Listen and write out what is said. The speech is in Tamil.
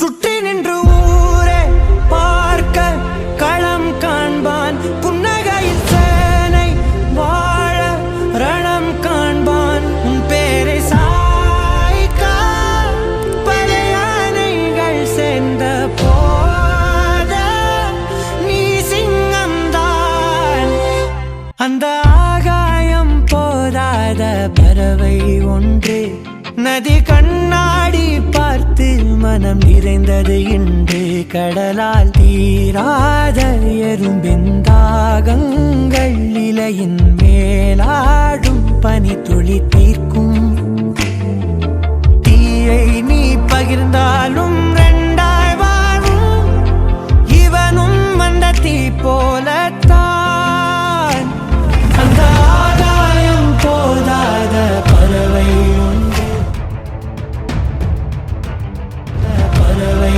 சுற்றி நின்று ஊரே பார்க்க களம் காண்பான். புன்னகையில் சேனை வாழ ரணம் காண்பான். உன் பேரை சாய்க்க பல யானைகள் சேர்ந்த போத நீ சிங்கம்தான். அந்த ஆகாயம் போதாத பறவை ஒன்று நதி கண்ணாடி பார்த்து மனம் நிறைந்தது இன்று. கடலால் தீராத எறும்பிந்தாகங்கள் இலையின் மேலாடும் பனி துளி தீர்க்கும். தீயை நீ பகிர்ந்தாலும் ரெண்டாய் வாழும். இவனும் அந்த தீ போலத்தான். அந்த ஆகாயம் போதாத பறவை ஒன்று, பறவை